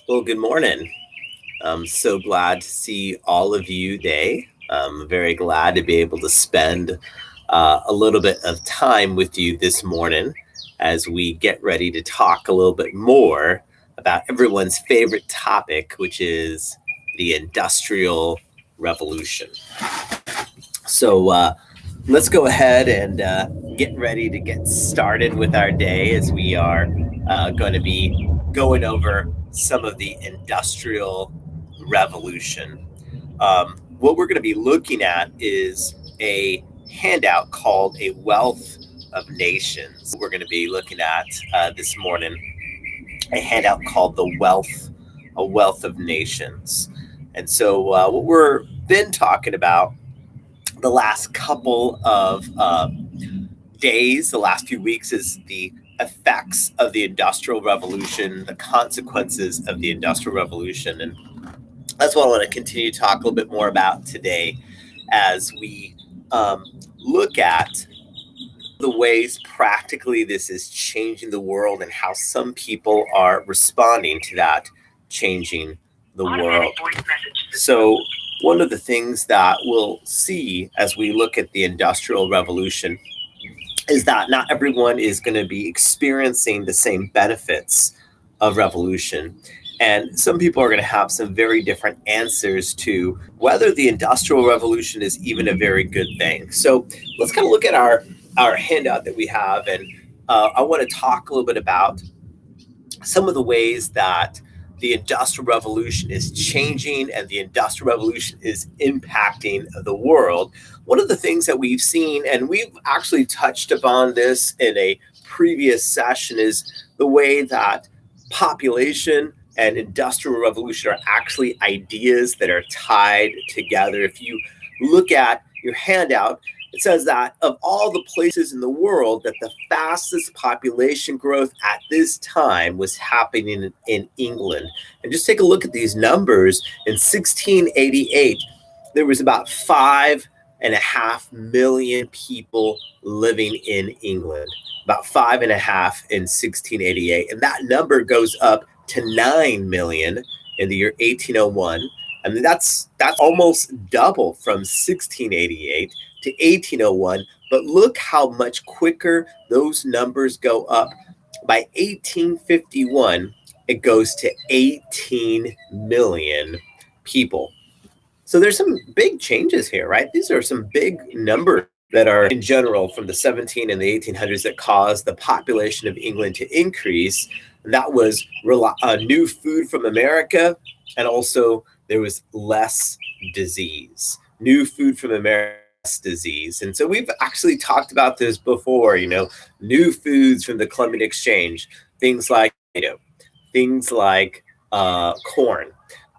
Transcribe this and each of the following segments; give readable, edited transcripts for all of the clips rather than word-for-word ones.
Well, good morning. I'm so glad to see all of you today. I'm very glad to be able to spend a little bit of time with you this morning as we get ready to talk a little bit more about everyone's favorite topic, which is the Industrial Revolution. So let's go ahead and get ready to get started with our day as we are going to be going over some of the Industrial Revolution. What we're going to be looking at is a handout called A Wealth of Nations. We're going to be looking at this morning a handout called A Wealth of Nations. And so, what we're been talking about the last couple of days, the last few weeks, is the effects of the Industrial Revolution, the consequences of the Industrial Revolution. And that's what I want to continue to talk a little bit more about today as we look at the ways practically this is changing the world and how some people are responding to that changing the world. So, one of the things that we'll see as we look at the Industrial Revolution is that not everyone is going to be experiencing the same benefits of revolution. And some people are going to have some very different answers to whether the Industrial Revolution is even a very good thing. So let's kind of look at our handout that we have. And I want to talk a little bit about some of the ways that the Industrial Revolution is changing and the Industrial Revolution is impacting the world. One of the things that we've seen, and we've actually touched upon this in a previous session, is the way that population and Industrial Revolution are actually ideas that are tied together. If you look at your handout, it says that of all the places in the world that the fastest population growth at this time was happening in England. And just take a look at these numbers. In 1688, there was about 5.5 million people living in England. About 5.5 in 1688. And that number goes up to 9 million in the year 1801. I mean, that's almost double from 1688 to 1801, but look how much quicker those numbers go up. By 1851, it goes to 18 million people. So there's some big changes here, right? These are some big numbers that are in general from the 17 and the 1800s that caused the population of England to increase. That was new food from America, and also there was less disease. New food from America, disease. And so we've actually talked about this before, new foods from the Columbian Exchange, things like corn,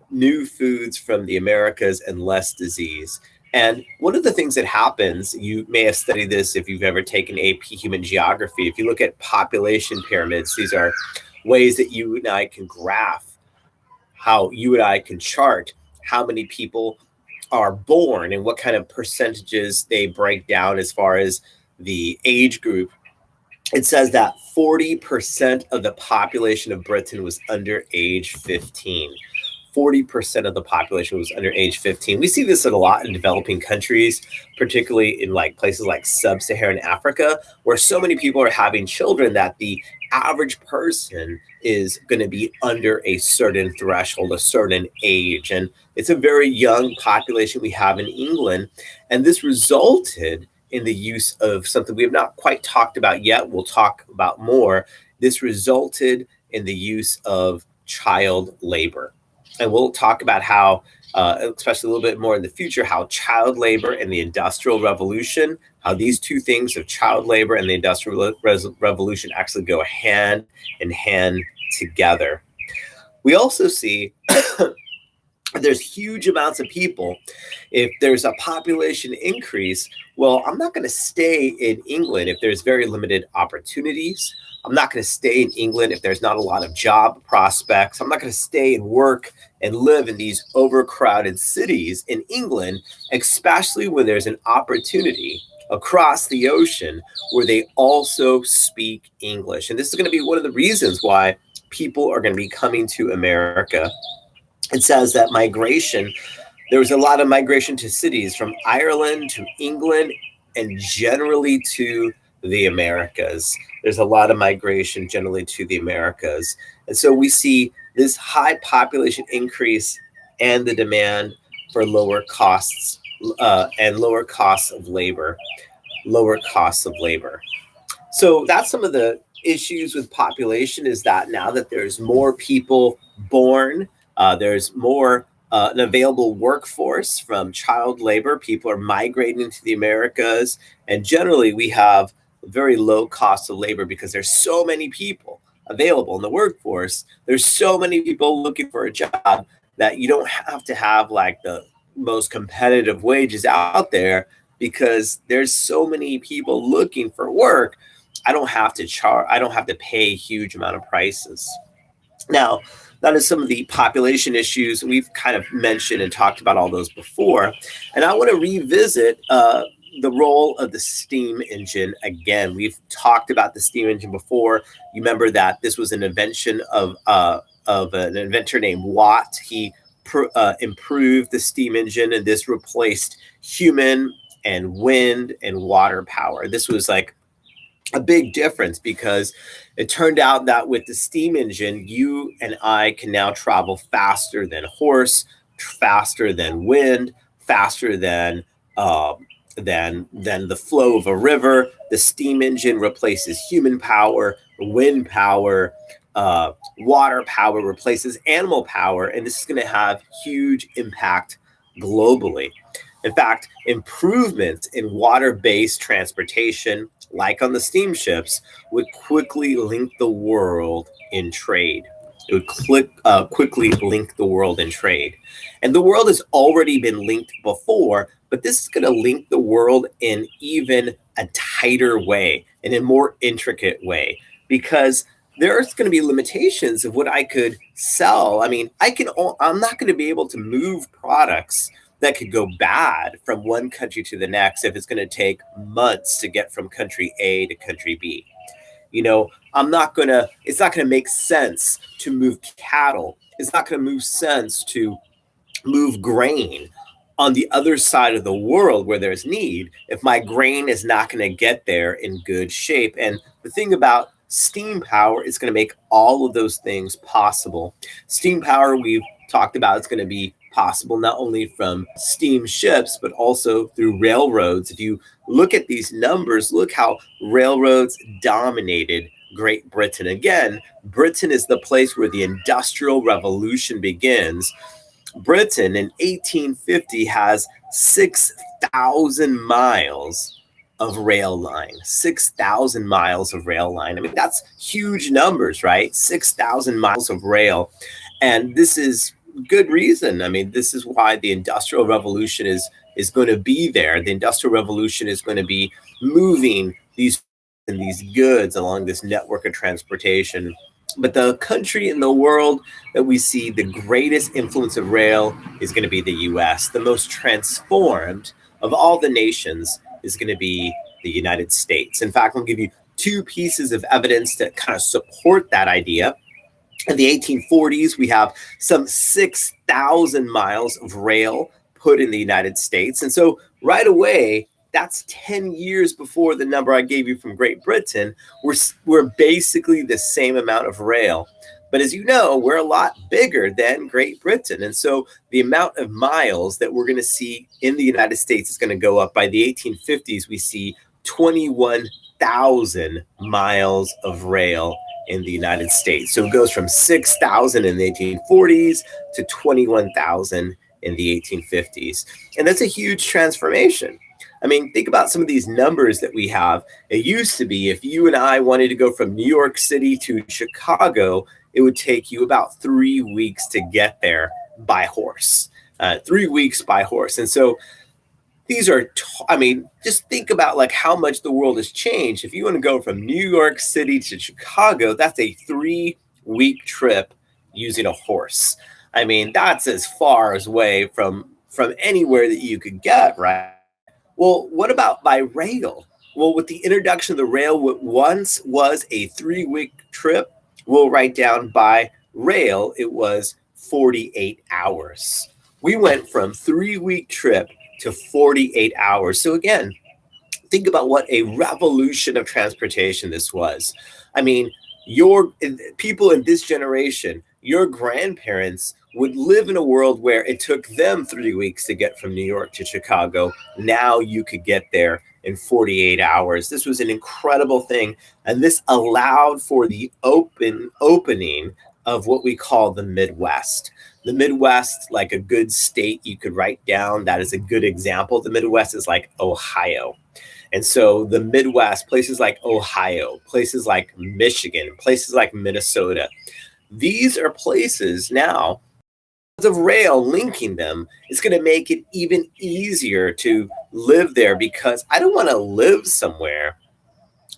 new foods from the Americas, and less disease. And one of the things that happens, you may have studied this if you've ever taken AP Human Geography. If you look at population pyramids, these are ways that you and I can graph, how you and I can chart how many people are born and what kind of percentages they break down as far as the age group. It says that 40% of the population of Britain was under age 15. 40% of the population was under age 15. We see this a lot in developing countries, particularly in places like sub-Saharan Africa, where so many people are having children that the average person is going to be under a certain threshold, a certain age. And it's a very young population we have in England. And this resulted in the use of something we have not quite talked about yet. We'll talk about more. This resulted in the use of child labor. And we'll talk about how, especially a little bit more in the future, how child labor and the Industrial Revolution, how these two things of child labor and the Industrial Revolution actually go hand in hand together. We also see there's huge amounts of people. If there's a population increase, well, I'm not going to stay in England if there's very limited opportunities. I'm not going to stay in England if there's not a lot of job prospects. I'm not going to stay and work and live in these overcrowded cities in England, especially when there's an opportunity across the ocean where they also speak English. And this is going to be one of the reasons why people are going to be coming to America. It says that there was a lot of migration to cities from Ireland to England and generally to the Americas. There's a lot of migration generally to the Americas. And so we see this high population increase and the demand for lower costs and lower costs of labor. So that's some of the issues with population, is that now that there's more people born, there's more an available workforce from child labor. People are migrating to the Americas, and generally we have very low cost of labor because there's so many people available in the workforce. There's so many people looking for a job that you don't have to have like the most competitive wages out there, because there's so many people looking for work. I don't have to pay a huge amount of prices. Now, that is some of the population issues. We've kind of mentioned and talked about all those before. And I want to revisit the role of the steam engine again. We've talked about the steam engine before. You remember that this was an invention of an inventor named Watt. He improved the steam engine, and this replaced human and wind and water power. This was like a big difference, because it turned out that with the steam engine, you and I can now travel faster than horse, faster than wind, faster than the flow of a river. The steam engine replaces human power, wind power, water power replaces animal power, and this is going to have huge impact globally. In fact, improvements in water-based transportation, like on the steamships, would quickly link the world in trade. It would quickly link the world in trade. And the world has already been linked before, but this is going to link the world in even a tighter way, in a more intricate way, because there's going to be limitations of what I could sell. I mean, I'm not going to be able to move products that could go bad from one country to the next if it's going to take months to get from country A to country B. It's not going to make sense to move cattle. It's not going to make sense to move grain on the other side of the world where there's need if my grain is not going to get there in good shape. And the thing about steam power is going to make all of those things possible. Steam power, we've talked about, it's going to be possible not only from steam ships, but also through railroads. If you look at these numbers, look how railroads dominated Great Britain. Again, Britain is the place where the Industrial Revolution begins. Britain in 1850 has 6,000 miles of rail line. 6,000 miles of rail line. I mean, that's huge numbers, right? 6,000 miles of rail. And this is good reason. I mean, this is why the Industrial Revolution is going to be there. The Industrial Revolution is going to be moving these goods along this network of transportation. But the country in the world that we see the greatest influence of rail is going to be the US. The most transformed of all the nations is going to be the United States. In fact, I'll give you two pieces of evidence that kind of support that idea. In the 1840s, we have some 6,000 miles of rail put in the United States. And so right away, that's 10 years before the number I gave you from Great Britain. We're basically the same amount of rail. But as you know, we're a lot bigger than Great Britain. And so the amount of miles that we're going to see in the United States is going to go up. By the 1850s, we see 21,000 miles of rail in the United States. So it goes from 6,000 in the 1840s to 21,000 in the 1850s. And that's a huge transformation. I mean, think about some of these numbers that we have. It used to be if you and I wanted to go from New York City to Chicago, it would take you about 3 weeks to get there by horse. 3 weeks by horse. And so these are, just think about like how much the world has changed. If you want to go from New York City to Chicago, that's a 3-week trip using a horse. I mean, that's as far away from anywhere that you could get, right? Well, what about by rail? Well, with the introduction of the rail, what once was a 3-week trip We'll write down by rail, it was 48 hours. We went from 3-week trip to 48 hours. So again, think about what a revolution of transportation this was. I mean, your people in this generation, your grandparents would live in a world where it took them 3 weeks to get from New York to Chicago. Now you could get there in 48 hours. This was an incredible thing. And this allowed for the opening of what we call the Midwest. The Midwest, like a good state you could write down, that is a good example. The Midwest is like Ohio. And so the Midwest, places like Ohio, places like Michigan, places like Minnesota, these are places now, because of rail linking them, it's going to make it even easier to live there, because I don't want to live somewhere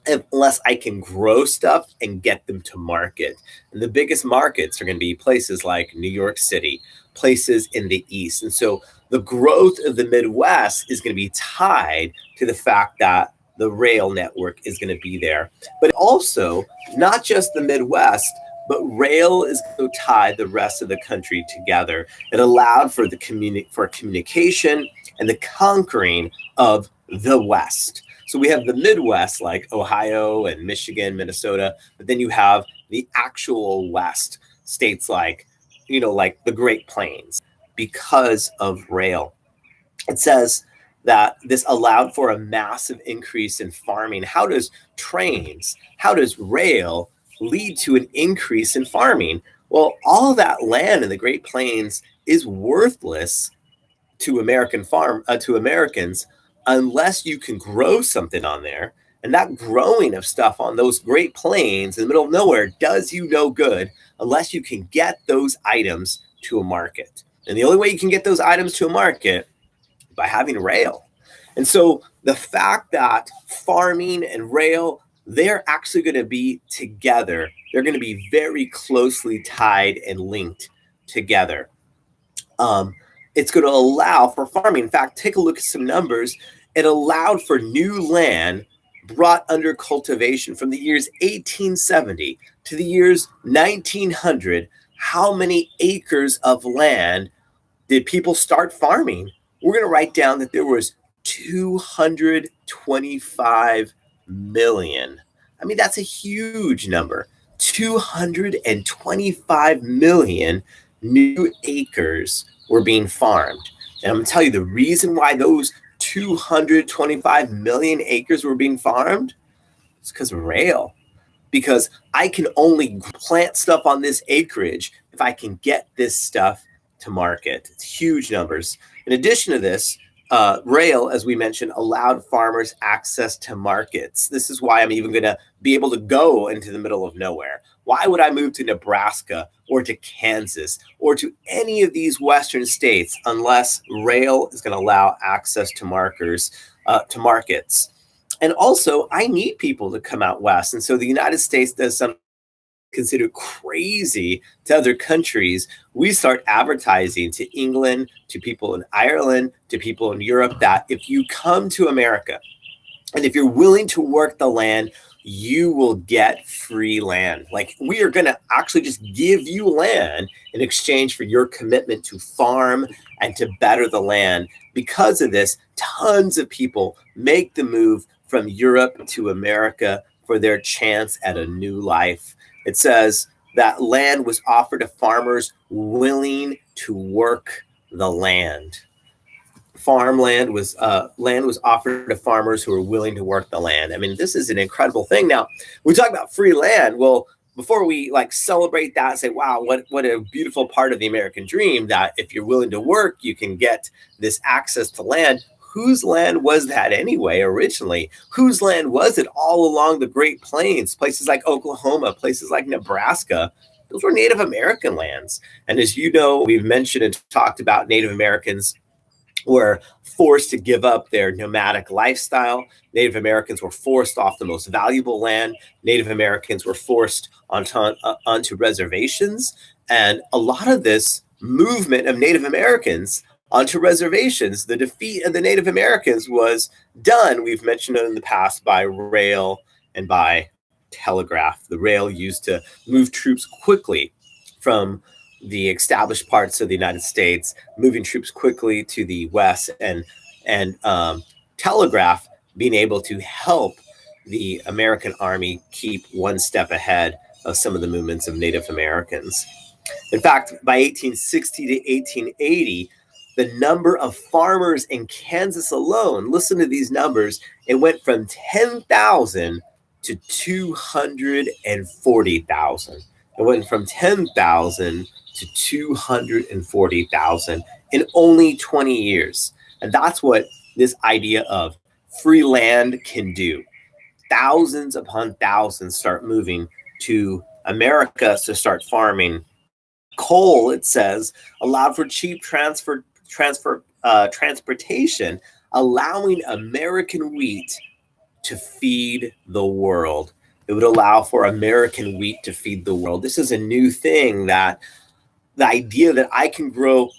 unless I can grow stuff and get them to market. And the biggest markets are going to be places like New York City, places in the East. And so the growth of the Midwest is going to be tied to the fact that the rail network is going to be there. But also, not just the Midwest, but rail is going to tie the rest of the country together. It allowed for for communication and the conquering of the West. So we have the Midwest, like Ohio and Michigan, Minnesota, but then you have the actual West, states like, like the Great Plains, because of rail. It says that this allowed for a massive increase in farming. How does rail lead to an increase in farming? Well, all that land in the Great Plains is worthless to Americans unless you can grow something on there. And that growing of stuff on those Great Plains in the middle of nowhere does you no good unless you can get those items to a market. And the only way you can get those items to a market is by having rail. And so the fact that farming and rail, they're actually going to be together. They're going to be very closely tied and linked together. It's going to allow for farming. In fact, take a look at some numbers. It allowed for new land brought under cultivation from the years 1870 to the years 1900. How many acres of land did people start farming? We're going to write down that there was 225 million. I mean, that's a huge number. 225 million new acres were being farmed. And I'm going to tell you the reason why those 225 million acres were being farmed is because of rail. Because I can only plant stuff on this acreage if I can get this stuff to market. It's huge numbers. In addition to this, rail, as we mentioned, allowed farmers access to markets. This is why I'm even going to be able to go into the middle of nowhere. Why would I move to Nebraska or to Kansas or to any of these Western states unless rail is going to allow access to markets? And also, I need people to come out west. And so the United States does something considered crazy to other countries. We start advertising to England, to people in Ireland, to people in Europe, that if you come to America and if you're willing to work the land, you will get free land. Like, we are going to actually just give you land in exchange for your commitment to farm and to better the land. Because of this, tons of people make the move from Europe to America for their chance at a new life. It says that land was offered to farmers willing to work the land. Farmland was land was offered to farmers who were willing to work the land. I mean, this is an incredible thing. Now, we talk about free land. Well, before we celebrate that and say, wow, what a beautiful part of the American dream, that if you're willing to work, you can get this access to land. Whose land was that anyway, originally? Whose land was it all along the Great Plains? Places like Oklahoma, places like Nebraska, those were Native American lands. And as you know, we've mentioned and talked about Native Americans were forced to give up their nomadic lifestyle. Native Americans were forced off the most valuable land. Native Americans were forced onto reservations. And a lot of this movement of Native Americans onto reservations, the defeat of the Native Americans was done, we've mentioned it in the past, by rail and by telegraph, the rail used to move troops quickly from the established parts of the United States, moving troops quickly to the West, and telegraph being able to help the American army keep one step ahead of some of the movements of Native Americans. In fact, by 1860 to 1880, the number of farmers in Kansas alone, listen to these numbers, it went from 10,000 to 240,000. It went from 10,000 to 240,000 in only 20 years. And that's what this idea of free land can do. Thousands upon thousands start moving to America to start farming. Coal, it says, allowed for cheap transportation, allowing American wheat to feed the world. It would allow for American wheat to feed the world. This is a new thing, that the idea that I can grow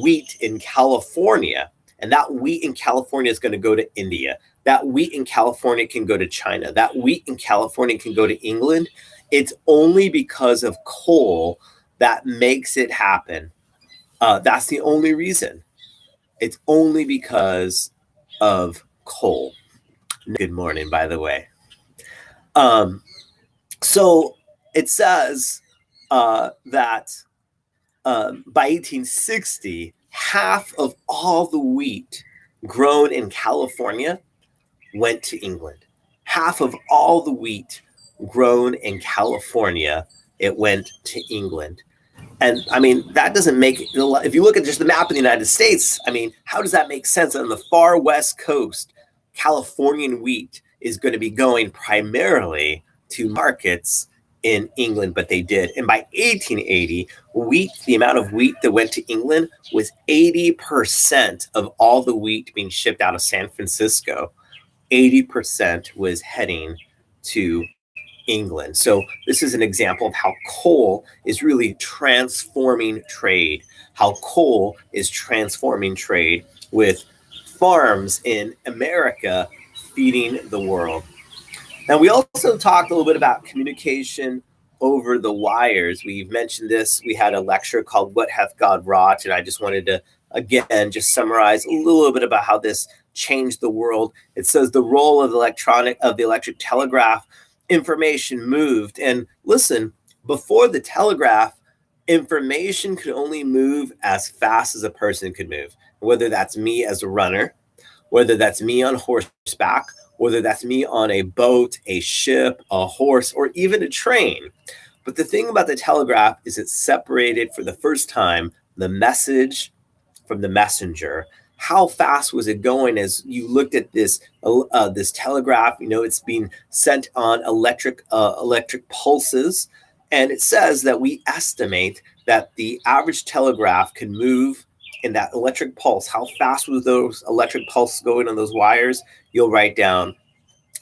wheat in California, and that wheat in California is going to go to India. That wheat in California can go to China. That wheat in California can go to England. It's only because of coal that makes it happen. That's the only reason. It's only because of coal. Good morning, by the way. So it says that by 1860, half of all the wheat grown in California went to England. Half of all the wheat grown in California, it went to England. And I mean, that doesn't make, if you look at just the map of the United States, I mean, how does that make sense? On the far west coast, Californian wheat is going to be going primarily to markets in England, but they did. And by 1880, wheat, the amount of wheat that went to England was 80% of all the wheat being shipped out of San Francisco. 80% was heading to England. So this is an example of how coal is really transforming trade, how coal is transforming trade with farms in America feeding the world. Now, we also talked a little bit about communication over the wires. We've mentioned this. We had a lecture called What Hath God Wrought? And I just wanted to, again, just summarize a little bit about how this changed the world. It says the role of the electric telegraph, information moved. And listen, before the telegraph, information could only move as fast as a person could move, whether that's me as a runner, whether that's me on horseback, whether that's me on a boat, a ship, a horse, or even a train. But the thing about the telegraph is it separated for the first time the message from the messenger. How fast was it going as you looked at this telegraph? You know, it's being sent on electric pulses. And it says that we estimate that the average telegraph can move in that electric pulse. How fast was those electric pulses going on those wires? You'll write down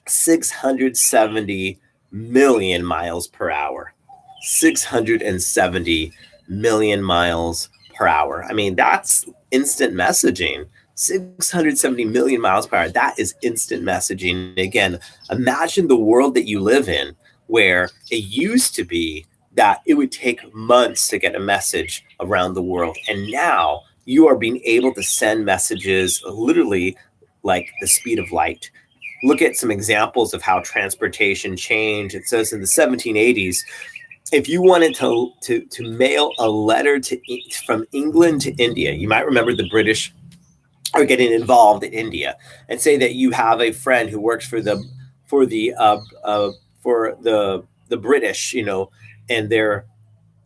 670 million miles per hour. 670 million miles per hour. I mean, that's instant messaging. 670 million miles per hour. That is instant messaging. Again, imagine the world that you live in, where it used to be that it would take months to get a message around the world. And now you are being able to send messages literally like the speed of light. Look at some examples of how transportation changed. It says in the 1780s, if you wanted to mail a letter from England to India, you might remember the British are getting involved in India, and say that you have a friend who works for the British, you know, and they're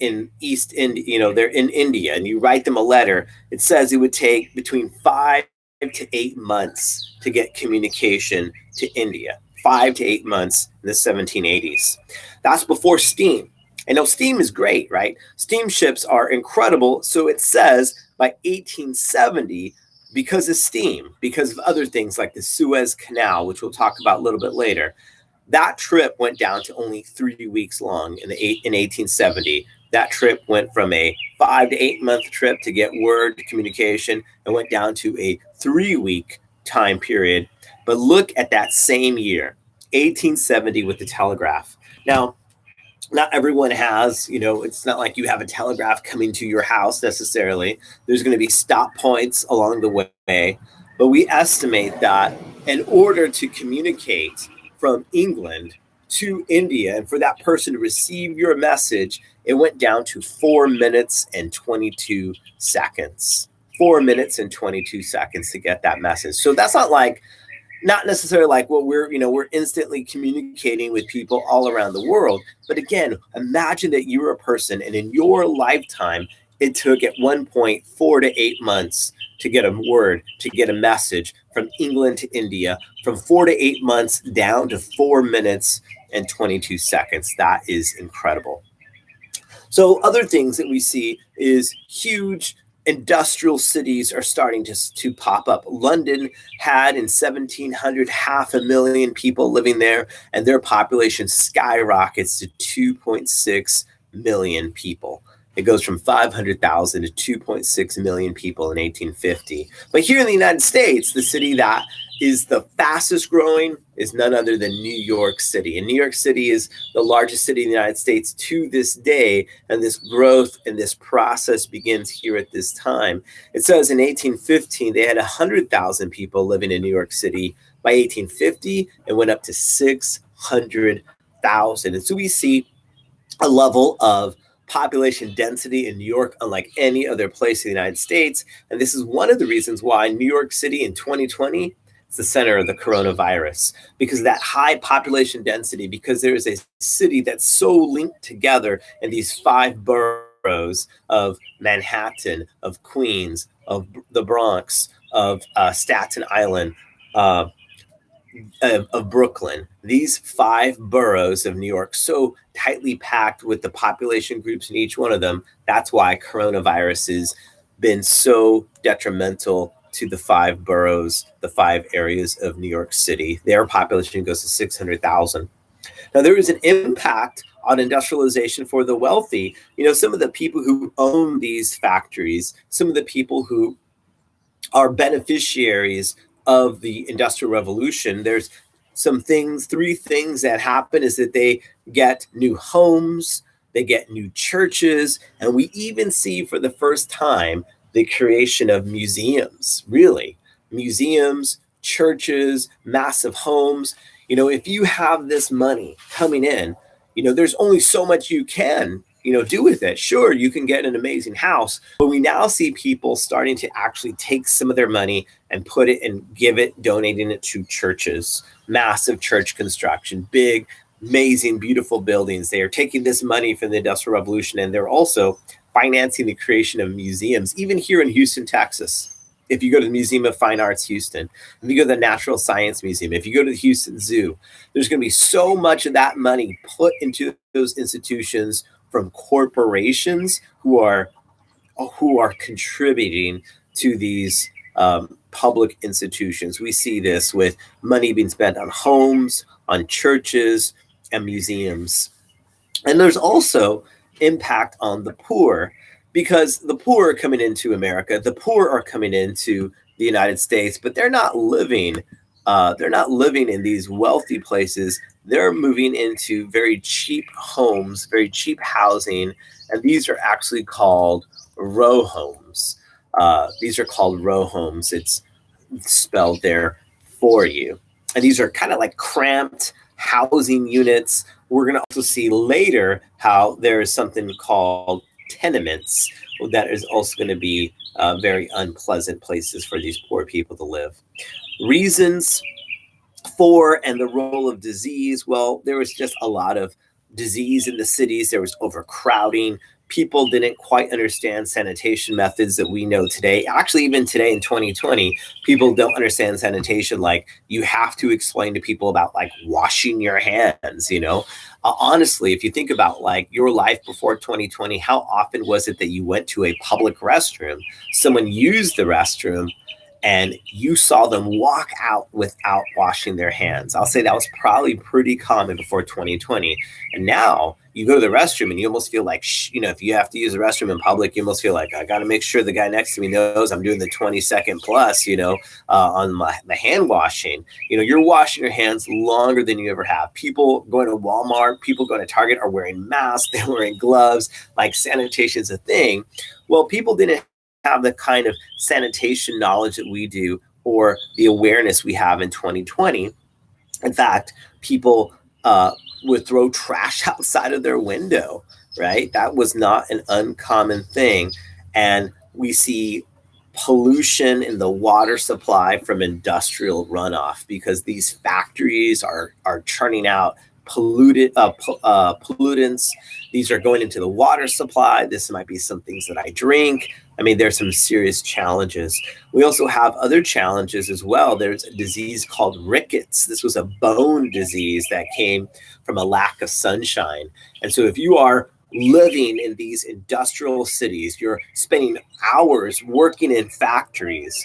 in East India, you know, they're in India, and you write them a letter. It says it would take between 5 to 8 months to get communication to India. 5 to 8 months in the 1780s. That's before steam. And now steam is great, right? Steamships are incredible. So it says by 1870, because of steam, because of other things like the Suez Canal, which we'll talk about a little bit later, that trip went down to only 3 weeks long in 1870. That trip went from a 5 to 8 month trip to get word communication and went down to a 3 week time period. But look at that same year, 1870 with the telegraph. Now, not everyone has, it's not like you have a telegraph coming to your house necessarily. There's going to be stop points along the way. But we estimate that in order to communicate from England to India and for that person to receive your message, it went down to 4 minutes and 22 seconds. 4 minutes and 22 seconds to get that message. So that's not necessarily like what we're instantly communicating with people all around the world. But again, imagine that you're a person and in your lifetime, it took at one point 4 to 8 months to get a word, to get a message from England to India, from 4 to 8 months down to 4 minutes and 22 seconds. That is incredible. So other things that we see is huge industrial cities are starting to pop up. London had in 1700 500,000 people living there, and their population skyrockets to 2.6 million people. It goes from 500,000 to 2.6 million people in 1850. But here in the United States, the city that is the fastest growing is none other than New York City. And New York City is the largest city in the United States to this day. And this growth and this process begins here at this time. It says in 1815, they had 100,000 people living in New York City. By 1850, it went up to 600,000. And so we see a level of population density in New York unlike any other place in the United States. And this is one of the reasons why New York City in 2020 is the center of the coronavirus, because that high population density, because there is a city that's so linked together in these 5 boroughs of Manhattan, of Queens, of the Bronx, of Staten Island, of Brooklyn, these 5 boroughs of New York, so tightly packed with the population groups in each one of them. That's why coronavirus has been so detrimental to the 5 boroughs, the 5 areas of New York City. Their population goes to 600,000. Now, there is an impact on industrialization for the wealthy. Some of the people who own these factories, some of the people who are beneficiaries of the Industrial Revolution, there's 3 things that happen is that they get new homes, they get new churches, and we even see for the first time the creation of museums, really. Museums, churches, massive homes. If you have this money coming in, there's only so much you can do with it. Sure, you can get an amazing house, but we now see people starting to actually take some of their money and put it and donating it to churches, massive church construction, big, amazing, beautiful buildings. They are taking this money from the Industrial Revolution, and they're also financing the creation of museums, even here in Houston, Texas. If you go to the Museum of Fine Arts, Houston, if you go to the Natural Science Museum, if you go to the Houston Zoo, there's going to be so much of that money put into those institutions from corporations who are contributing to these public institutions. We see this with money being spent on homes, on churches, and museums. And there's also impact on the poor, because the poor are coming into America, the poor are coming into the United States, but they're not living in these wealthy places. They're moving into very cheap homes, very cheap housing, and these are actually called row homes. These are called row homes. It's spelled there for you. And these are kind of like cramped housing units. We're going to also see later how there is something called tenements that is also going to be very unpleasant places for these poor people to live. Reasons for and the role of disease. Well, there was just a lot of disease in the cities. There was overcrowding. People didn't quite understand sanitation methods that we know today. Actually, even today in 2020, people don't understand sanitation. Like, you have to explain to people about like washing your hands, honestly, if you think about like your life before 2020, how often was it that you went to a public restroom, someone used the restroom, and you saw them walk out without washing their hands. I'll say that was probably pretty common before 2020. And now you go to the restroom and you almost feel like, if you have to use the restroom in public, you almost feel like, I got to make sure the guy next to me knows I'm doing the 20-second plus, on my hand washing. You're washing your hands longer than you ever have. People going to Walmart, people going to Target are wearing masks, they're wearing gloves, like sanitation is a thing. Well, people didn't have the kind of sanitation knowledge that we do or the awareness we have in 2020. In fact, people would throw trash outside of their window, right? That was not an uncommon thing. And we see pollution in the water supply from industrial runoff because these factories are churning out pollutants. These are going into the water supply. This might be some things that I drink. I mean, there's some serious challenges. We also have other challenges as well. There's a disease called rickets. This was a bone disease that came from a lack of sunshine. And so if you are living in these industrial cities, you're spending hours working in factories,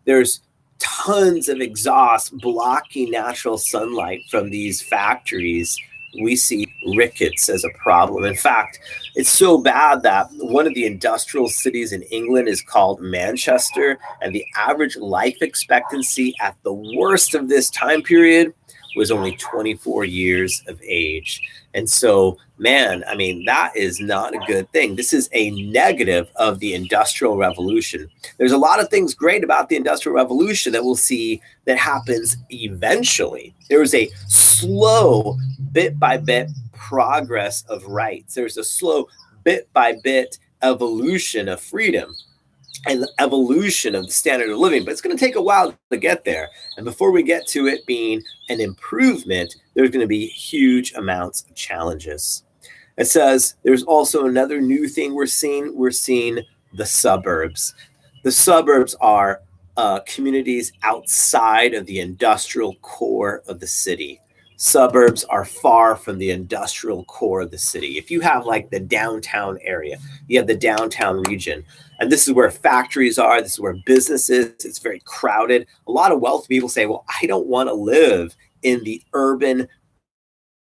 there's tons of exhaust blocking natural sunlight from these factories. We see rickets as a problem. In fact, it's so bad that one of the industrial cities in England is called Manchester, and the average life expectancy at the worst of this time period was only 24 years of age. And so, man, I mean, that is not a good thing. This is a negative of the Industrial Revolution. There's a lot of things great about the Industrial Revolution that we'll see that happens eventually. There was a slow, bit by bit progress of rights. There's a slow, bit by bit evolution of freedom and the evolution of the standard of living, but it's going to take a while to get there. And before we get to it being an improvement, there's going to be huge amounts of challenges. It says there's also another new thing we're seeing. We're seeing the suburbs. The suburbs are communities outside of the industrial core of the city. Suburbs are far from the industrial core of the city. If you have like the downtown area, you have the downtown region, and this is where factories are, this is where businesses, it's very crowded. A lot of wealthy people say, well, I don't want to live in the urban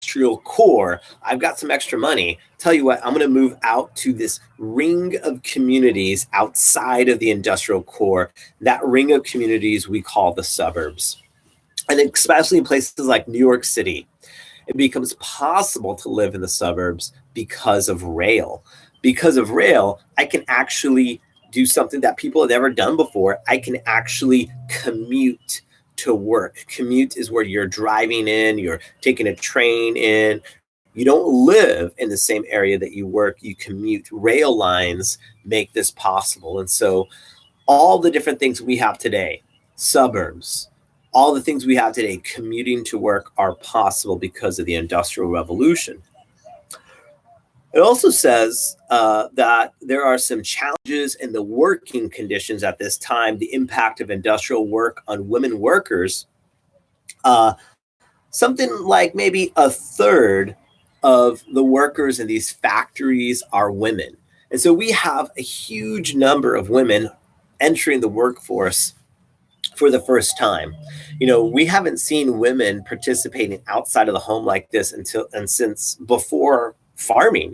industrial core. I've got some extra money. Tell you what, I'm going to move out to this ring of communities outside of the industrial core. That ring of communities we call the suburbs. And especially in places like New York City, it becomes possible to live in the suburbs because of rail. Because of rail, I can actually do something that people have never done before. I can actually commute to work. Commute is where you're driving in, you're taking a train in. You don't live in the same area that you work, you commute. Rail lines make this possible. And so all the different things we have today, suburbs, all the things we have today, commuting to work, are possible because of the Industrial Revolution. It also says that there are some challenges in the working conditions at this time, the impact of industrial work on women workers. Something like maybe a third of the workers in these factories are women. And so we have a huge number of women entering the workforce for the first time. We haven't seen women participating outside of the home like this since before farming.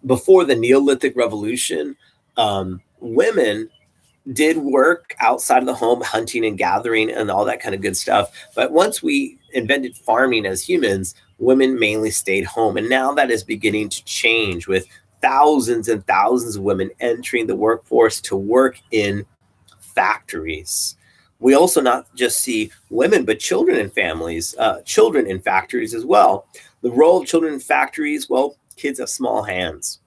Before the Neolithic Revolution, women did work outside of the home, hunting and gathering and all that kind of good stuff. But once we invented farming as humans, women mainly stayed home. And now that is beginning to change with thousands and thousands of women entering the workforce to work in factories. We also not just see women, but children in families, children in factories as well. The role of children in factories, well, kids have small hands.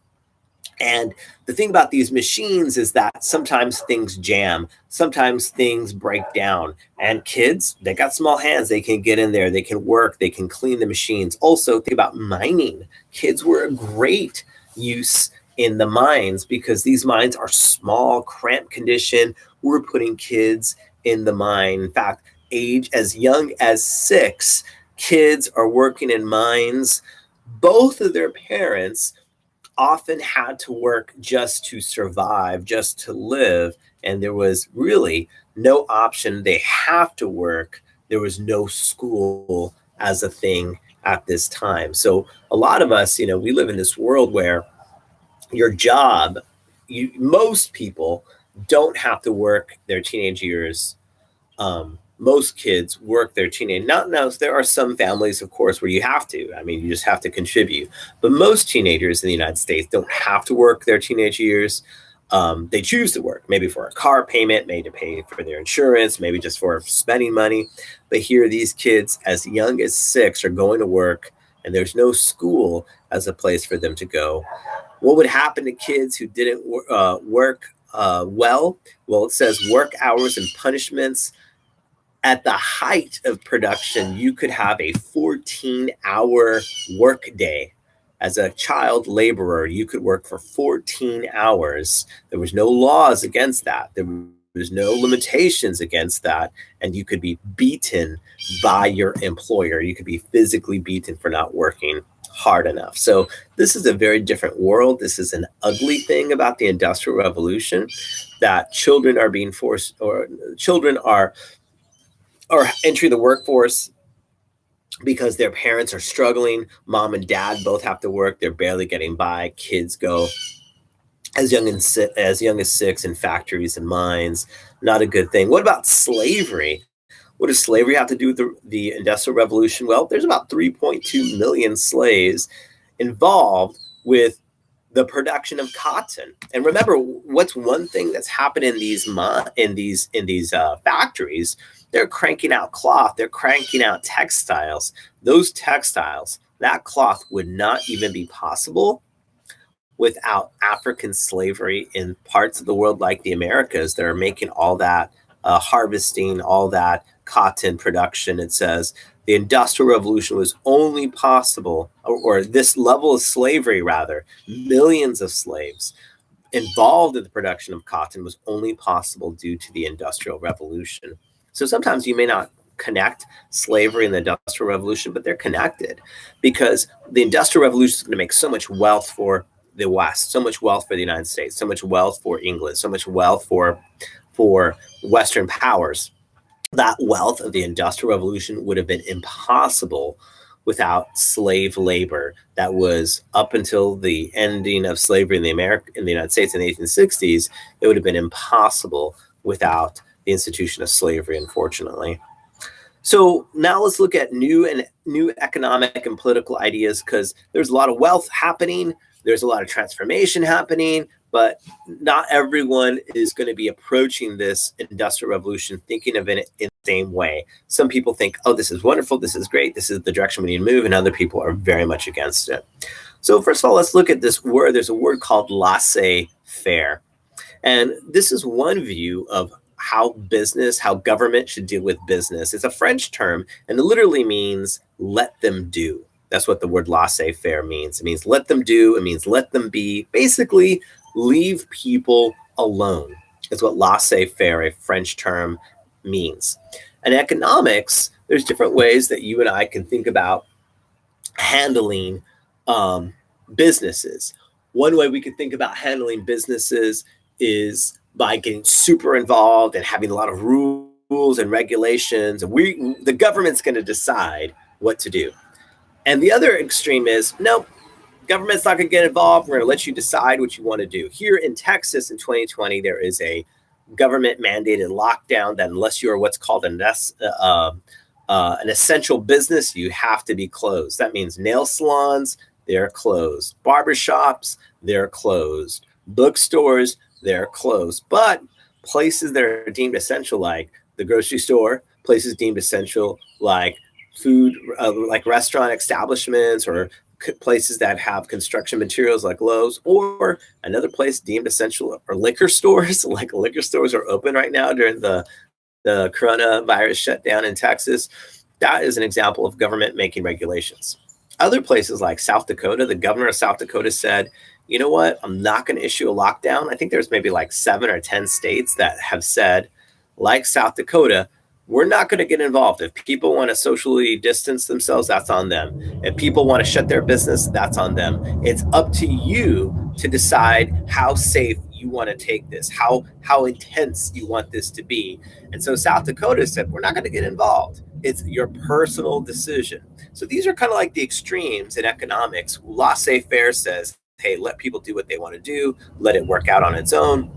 And the thing about these machines is that sometimes things jam, sometimes things break down. And kids, they got small hands. They can get in there, they can work, they can clean the machines. Also, think about mining. Kids were a great use in the mines because these mines are small, cramped condition. We're putting kids in the mine. In fact, age as young as 6, kids are working in mines. Both of their parents often had to work just to survive, just to live. and there was really no option. They have to work. There was no school as a thing at this time. So a lot of us, we live in this world where your job, most people don't have to work their teenage years. Most kids work their teenage. Now, there are some families, of course, where you have to. I mean, you just have to contribute. But most teenagers in the United States don't have to work their teenage years. They choose to work, maybe for a car payment, maybe to pay for their insurance, maybe just for spending money. But here, these kids as young as 6 are going to work, and there's no school as a place for them to go. What would happen to kids who didn't work well? Well, it says work hours and punishments. At the height of production, you could have a 14-hour work day. As a child laborer, you could work for 14 hours. There was no laws against that. There was no limitations against that. And you could be beaten by your employer. You could be physically beaten for not working hard enough. So this is a very different world. This is an ugly thing about the Industrial Revolution, that children are being forced, or children are entering the workforce because their parents are struggling. Mom and dad both have to work. They're barely getting by. Kids go as young as 6 in factories and mines. Not a good thing. What about slavery? What does slavery have to do with the Industrial Revolution? Well, there's about 3.2 million slaves involved with the production of cotton. And remember, what's one thing that's happened in these factories? They're cranking out cloth. They're cranking out textiles. Those textiles, that cloth would not even be possible without African slavery in parts of the world like the Americas that are making all that harvesting, all that cotton production. It says the Industrial Revolution was only possible, or this level of slavery, rather, millions of slaves involved in the production of cotton was only possible due to the Industrial Revolution. So sometimes you may not connect slavery and the Industrial Revolution, but they're connected, because the Industrial Revolution is going to make so much wealth for the West, so much wealth for the United States, so much wealth for England, so much wealth for Western powers. That wealth of the Industrial Revolution would have been impossible without slave labor. That was up until the ending of slavery in the United States in the 1860s. It would have been impossible without the institution of slavery, unfortunately. So now let's look at new economic and political ideas, because there's a lot of wealth happening. There's a lot of transformation happening, but not everyone is going to be approaching this Industrial Revolution thinking of it in the same way. Some people think, oh, this is wonderful, this is great, this is the direction we need to move, and other people are very much against it. So first of all, let's look at this word. There's a word called laissez-faire. And this is one view of how government should deal with business. It's a French term, and it literally means let them do. That's what the word laissez-faire means. It means let them do. It means let them be. Basically, leave people alone. That's what laissez-faire, a French term, means. In economics, there's different ways that you and I can think about handling businesses. One way we could think about handling businesses is by getting super involved and having a lot of rules and regulations. And the government's going to decide what to do. And the other extreme is, no, government's not going to get involved. We're going to let you decide what you want to do. Here in Texas in 2020, there is a government mandated lockdown that unless you're what's called an essential business, you have to be closed. That means nail salons, they're closed. Barbershops, they're closed. Bookstores, they're closed. But places that are deemed essential, like the grocery store, places deemed essential like food, like restaurant establishments, or places that have construction materials like Lowe's, or another place deemed essential, or liquor stores. Like liquor stores are open right now during the coronavirus shutdown in Texas. That is an example of government making regulations. Other places like South Dakota, the governor of South Dakota said, you know what, I'm not going to issue a lockdown. I think there's maybe like 7 or 10 states that have said, like South Dakota, we're not going to get involved. If people want to socially distance themselves, that's on them. If people want to shut their business, that's on them. It's up to you to decide how safe you you want to take this, how intense you want this to be. And so South Dakota said, we're not going to get involved. It's your personal decision. So these are kind of like the extremes in economics. Laissez-faire says, hey, let people do what they want to do, let it work out on its own.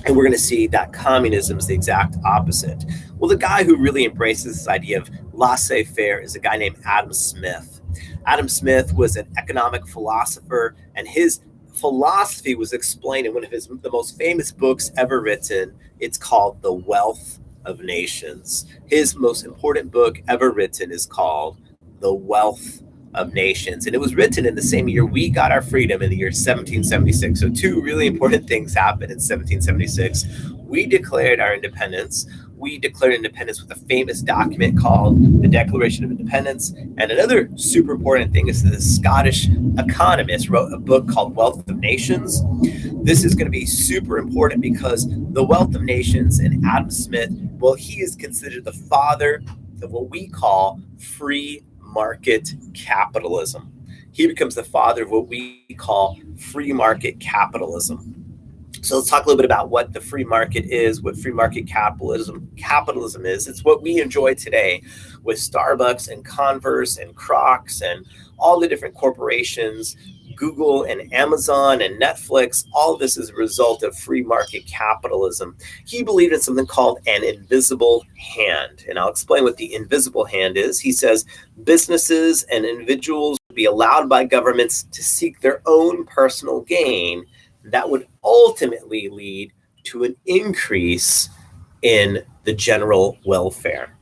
And we're going to see that communism is the exact opposite. Well, the guy who really embraces this idea of laissez-faire is a guy named Adam Smith. Adam Smith was an economic philosopher, and his philosophy was explained in one of the most famous books ever written. It's called The Wealth of Nations. His most important book ever written is called The Wealth of Nations. And it was written in the same year we got our freedom, in the year 1776. So two really important things happened in 1776. We declared our independence. We declared independence with a famous document called the Declaration of Independence. And another super important thing is that the Scottish economist wrote a book called Wealth of Nations. This is going to be super important because the Wealth of Nations and Adam Smith, well, he is considered the father of what we call free market capitalism. He becomes the father of what we call free market capitalism. So let's talk a little bit about what the free market is, what free market capitalism is. It's what we enjoy today with Starbucks and Converse and Crocs and all the different corporations, Google and Amazon and Netflix. All of this is a result of free market capitalism. He believed in something called an invisible hand. And I'll explain what the invisible hand is. He says businesses and individuals would be allowed by governments to seek their own personal gain that would ultimately lead to an increase in the general welfare.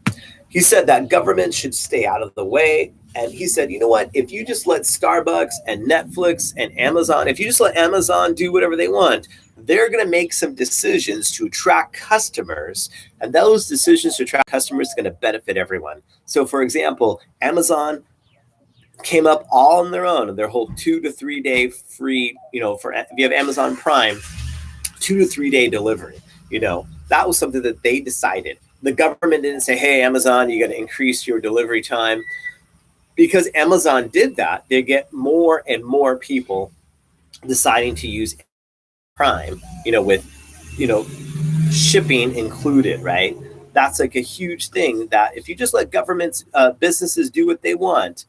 He said that government should stay out of the way. And he said, you know what, if you just let Starbucks and Netflix and Amazon, if you just let Amazon do whatever they want, they're going to make some decisions to attract customers. And those decisions to attract customers are going to benefit everyone. So for example, Amazon came up all on their own, and their whole 2 to 3 day free, for if you have Amazon Prime, 2 to 3 day delivery, that was something that they decided. The government didn't say, hey, Amazon, you got to increase your delivery time. Because Amazon did that, they get more and more people deciding to use Prime, with, shipping included, right? That's like a huge thing, that if you just let governments, businesses do what they want,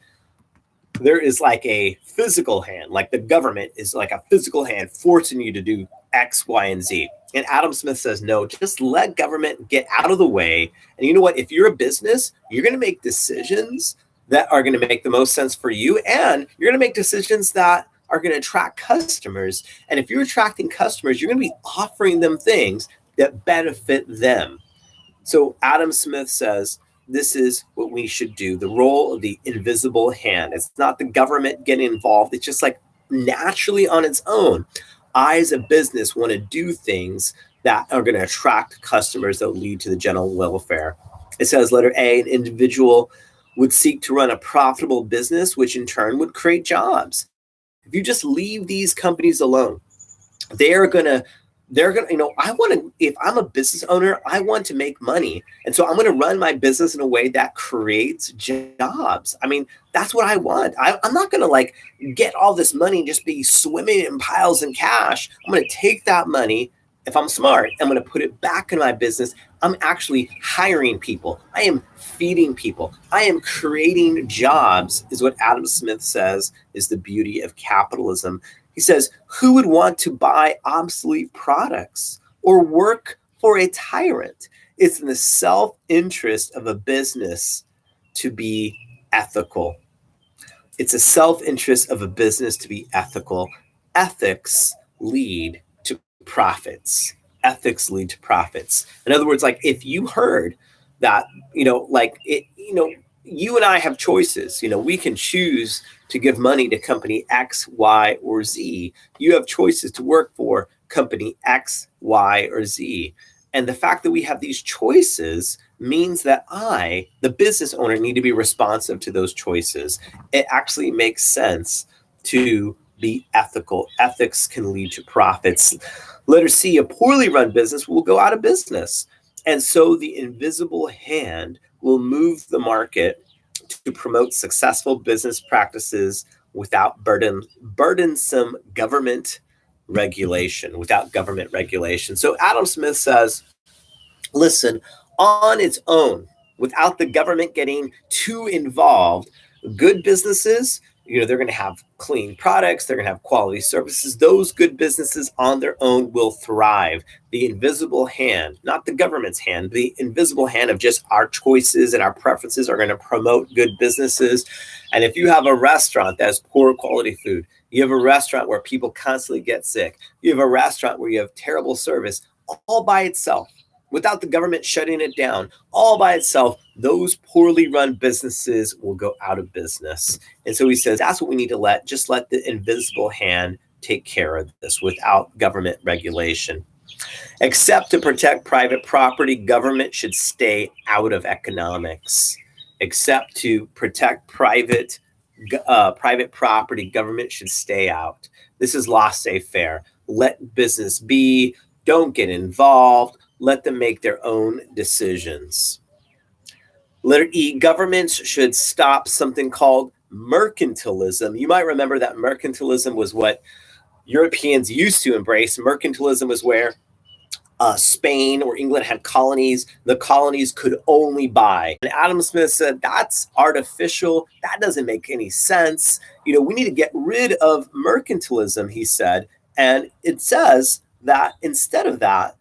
there is like a physical hand, like the government is like a physical hand forcing you to do X, Y, and Z. And Adam Smith says, no, just let government get out of the way. And you know what? If you're a business, you're going to make decisions that are going to make the most sense for you. And you're going to make decisions that are going to attract customers. And if you're attracting customers, you're going to be offering them things that benefit them. So Adam Smith says, this is what we should do. The role of the invisible hand. It's not the government getting involved. It's just like naturally on its own. I, as a business, want to do things that are going to attract customers that will lead to the general welfare. It says, letter A, an individual would seek to run a profitable business, which in turn would create jobs. If you just leave these companies alone, they're going to, if I'm a business owner, I want to make money. And so I'm going to run my business in a way that creates jobs. I mean, that's what I want. I'm not going to get all this money and just be swimming in piles of cash. I'm going to take that money. If I'm smart, I'm going to put it back in my business. I'm actually hiring people. I am feeding people. I am creating jobs, is what Adam Smith says is the beauty of capitalism. He says, who would want to buy obsolete products or work for a tyrant? It's in the self-interest of a business to be ethical. It's a self-interest of a business to be ethical. Ethics lead to profits. Ethics lead to profits. In other words, if you heard that, you and I have choices. We can choose to give money to company X, Y, or Z. You have choices to work for company X, Y, or Z. And the fact that we have these choices means that I, the business owner, need to be responsive to those choices. It actually makes sense to be ethical. Ethics can lead to profits. Letter C, a poorly run business will go out of business. And so the invisible hand will move the market to promote successful business practices without burdensome government regulation, without government regulation. So Adam Smith says, listen, on its own, without the government getting too involved, good businesses, they're going to have clean products, they're going to have quality services. Those good businesses on their own will thrive. The invisible hand, not the government's hand, the invisible hand of just our choices and our preferences are going to promote good businesses. And if you have a restaurant that has poor quality food, you have a restaurant where people constantly get sick, you have a restaurant where you have terrible service, all by itself, without the government shutting it down, all by itself, those poorly run businesses will go out of business. And so he says, that's what we need to just let the invisible hand take care of this without government regulation. Except to protect private property, government should stay out of economics. Except to protect private property, government should stay out. This is laissez-faire. Let business be. Don't get involved. Let them make their own decisions. Letter E, governments should stop something called mercantilism. You might remember that mercantilism was what Europeans used to embrace. Mercantilism was where Spain or England had colonies. The colonies could only buy. And Adam Smith said, that's artificial. That doesn't make any sense. We need to get rid of mercantilism, he said. And it says that instead of that,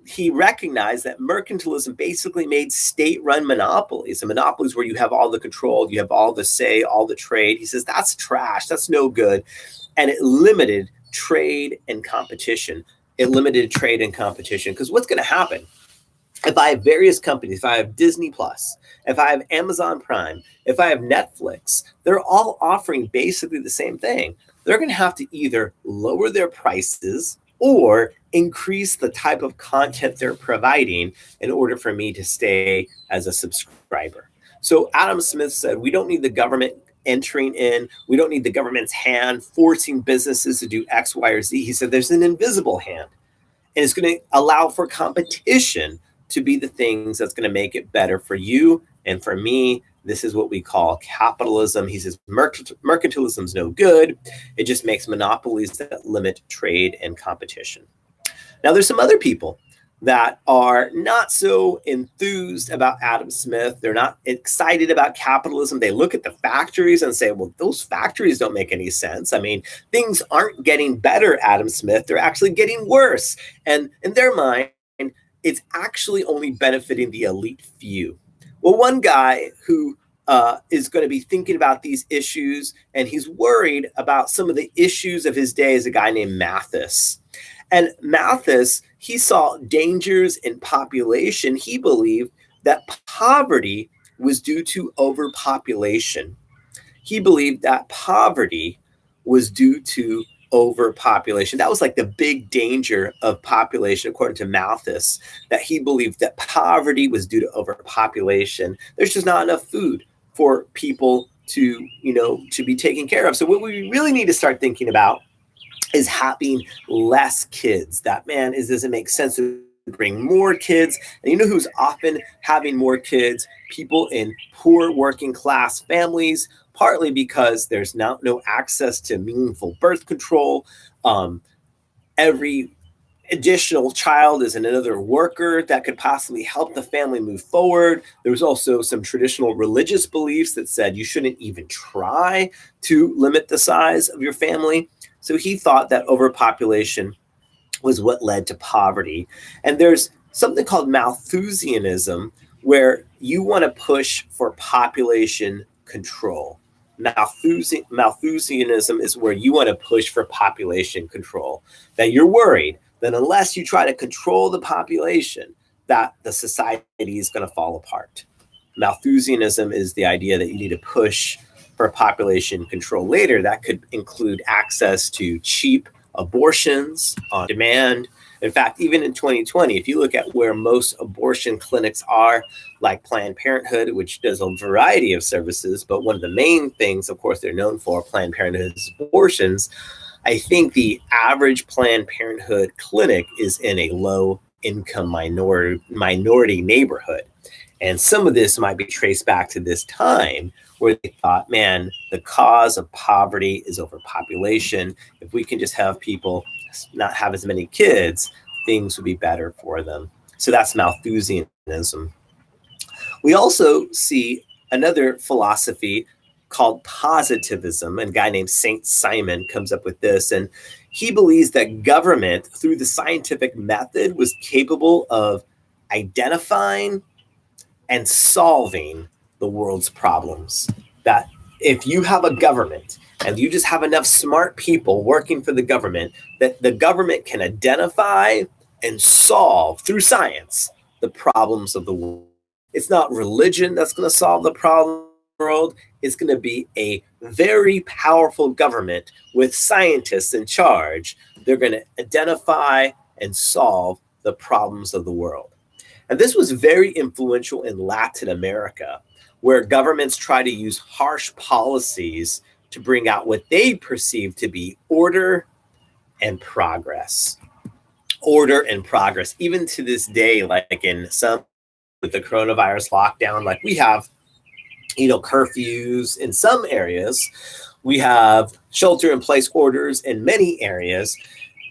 he recognized that mercantilism basically made state-run monopolies, and monopolies where you have all the control, you have all the say, all the trade. He says that's trash, that's no good. And it limited trade and competition. Because what's going to happen if I have various companies, if I have Disney Plus, if I have Amazon Prime, if I have Netflix, they're all offering basically the same thing. They're going to have to either lower their prices or increase the type of content they're providing in order for me to stay as a subscriber. So Adam Smith said, we don't need the government entering in. We don't need the government's hand forcing businesses to do X, Y, or Z. He said there's an invisible hand, and it's going to allow for competition to be the things that's going to make it better for you and for me. This is what we call capitalism. He says mercantilism is no good. It just makes monopolies that limit trade and competition. Now, there's some other people that are not so enthused about Adam Smith. They're not excited about capitalism. They look at the factories and say, well, those factories don't make any sense. I mean, things aren't getting better, Adam Smith. They're actually getting worse. And in their mind, it's actually only benefiting the elite few. Well, one guy who is going to be thinking about these issues, and he's worried about some of the issues of his day, is a guy named Malthus. And Malthus, he saw dangers in population. He believed that poverty was due to overpopulation. He believed that poverty was due to overpopulation. That was like the big danger of population, according to Malthus, that he believed that poverty was due to overpopulation. There's just not enough food for people to be taken care of. So what we really need to start thinking about is having less kids. Doesn't make sense to bring more kids. And you know who's often having more kids? People in poor working class families, partly because there's now no access to meaningful birth control. Every additional child is another worker that could possibly help the family move forward. There was also some traditional religious beliefs that said you shouldn't even try to limit the size of your family. So he thought that overpopulation was what led to poverty. And there's something called Malthusianism, where you want to push for population control. Malthusianism is where you want to push for population control, that you're worried that unless you try to control the population, that the society is going to fall apart. Malthusianism is the idea that you need to push for population control later. That could include access to cheap abortions on demand. In fact, even in 2020, if you look at where most abortion clinics are, like Planned Parenthood, which does a variety of services, but one of the main things, of course, they're known for, Planned Parenthood, is abortions. I think the average Planned Parenthood clinic is in a low-income minority neighborhood. And some of this might be traced back to this time where they thought, man, the cause of poverty is overpopulation. If we can just have people not have as many kids, things would be better for them. So that's Malthusianism. We also see another philosophy called positivism, and a guy named Saint Simon comes up with this, and he believes that government, through the scientific method, was capable of identifying and solving the world's problems. That if you have a government and you just have enough smart people working for the government, that the government can identify and solve through science the problems of the world. It's not religion that's going to solve the problem of the world. It's going to be a very powerful government with scientists in charge. They're going to identify and solve the problems of the world. And this was very influential in Latin America, where governments try to use harsh policies to bring out what they perceive to be order and progress. Order and progress. Even to this day, like in some with the coronavirus lockdown, like we have, curfews in some areas. We have shelter in place orders in many areas.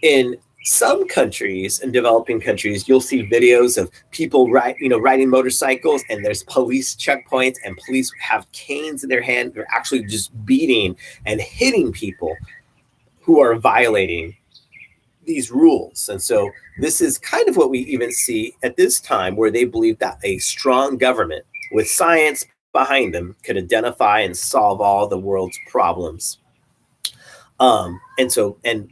In some countries, in developing countries, you'll see videos of people riding motorcycles, and there's police checkpoints, and police have canes in their hand. They're actually just beating and hitting people who are violating these rules. And so this is kind of what we even see at this time, where they believe that a strong government with science behind them could identify and solve all the world's problems. And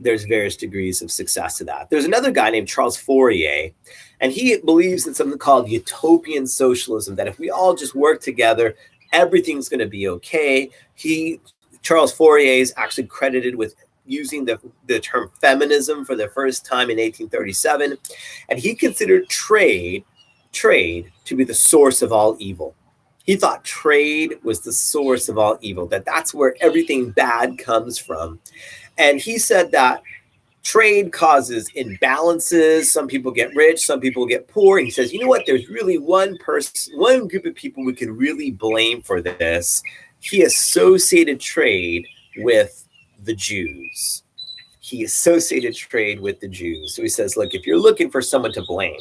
there's various degrees of success to that. There's another guy named Charles Fourier, and he believes in something called utopian socialism, that if we all just work together, everything's going to be okay. Charles Fourier is actually credited with using the term feminism for the first time in 1837, and he considered trade to be the source of all evil. He thought trade was the source of all evil, that's where everything bad comes from. And he said that trade causes imbalances. Some people get rich, some people get poor. And he says, you know what? There's really one group of people we can really blame for this. He associated trade with the Jews. So he says, look, if you're looking for someone to blame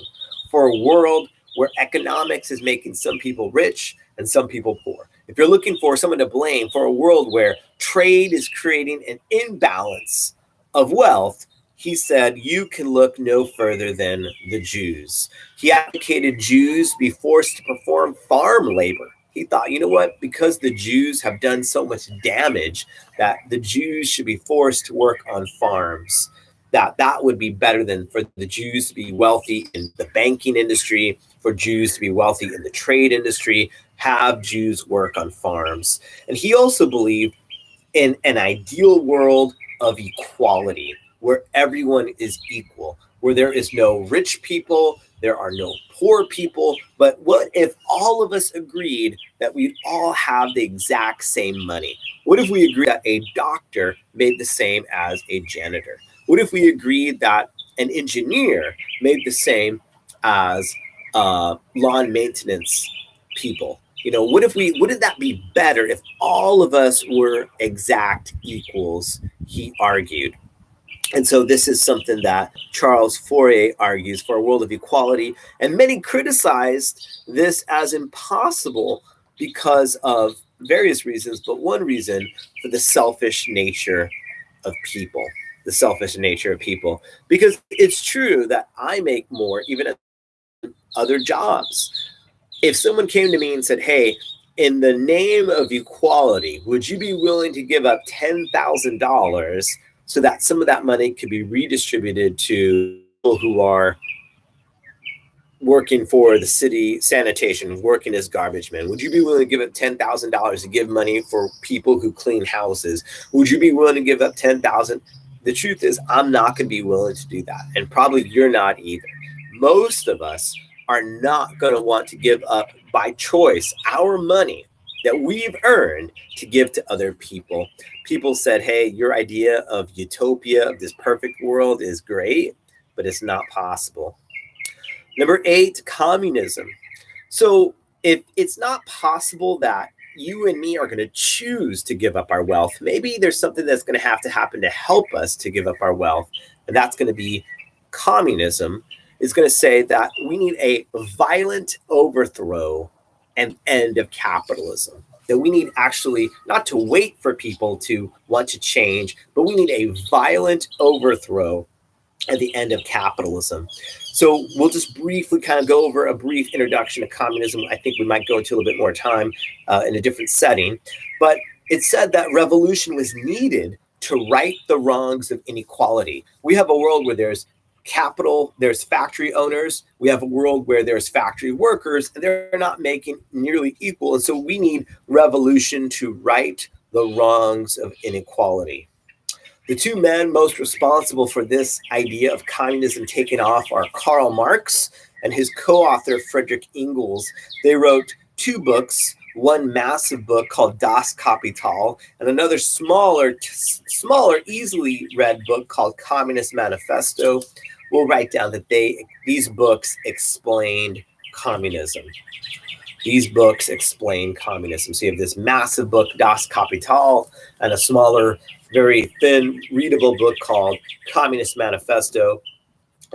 for a world where economics is making some people rich and some people poor, if you're looking for someone to blame for a world where trade is creating an imbalance of wealth, he said, you can look no further than the Jews. He advocated Jews be forced to perform farm labor. He thought, you know what, because the Jews have done so much damage, that the Jews should be forced to work on farms. That would be better than for the Jews to be wealthy in the banking industry, for Jews to be wealthy in the trade industry, have Jews work on farms. And he also believed in an ideal world of equality, where everyone is equal, where there is no rich people, there are no poor people. But what if all of us agreed that we'd all have the exact same money? What if we agreed that a doctor made the same as a janitor? What if we agreed that an engineer made the same as lawn maintenance people? Wouldn't that be better if all of us were exact equals, he argued. And so this is something that Charles Fourier argues for a world of equality. And many criticized this as impossible because of various reasons, but one reason for the selfish nature of people. Because it's true that I make more even at other jobs. If someone came to me and said, hey, in the name of equality, would you be willing to give up $10,000 so that some of that money could be redistributed to people who are working for the city sanitation, working as garbage men? Would you be willing to give up $10,000 to give money for people who clean houses? Would you be willing to give up $10,000? The truth is, I'm not going to be willing to do that. And probably you're not either. Most of us are not going to want to give up by choice our money that we've earned to give to other people. People said, hey, your idea of utopia, of this perfect world is great, but it's not possible. Number 8, communism. So if it's not possible that you and me are going to choose to give up our wealth. Maybe there's something that's going to happen to help us to give up our wealth. And that's going to be communism. Is going to say that we need a violent overthrow and end of capitalism. That we need actually not to wait for people to want to change, but we need a violent overthrow at the end of capitalism. So we'll just briefly kind of go over a brief introduction to communism. I think we might go into a little bit more time in a different setting. But it said that revolution was needed to right the wrongs of inequality. We have a world where there's capital, there's factory owners. We have a world where there's factory workers, and they're not making nearly equal. And so we need revolution to right the wrongs of inequality. The two men most responsible for this idea of communism taking off are Karl Marx and his co-author Friedrich Engels. They wrote two books, one massive book called Das Kapital, and another smaller, easily read book called Communist Manifesto. We'll write down that these books explained communism. These books explain communism. So you have this massive book, Das Kapital, and a smaller, very thin, readable book called Communist Manifesto.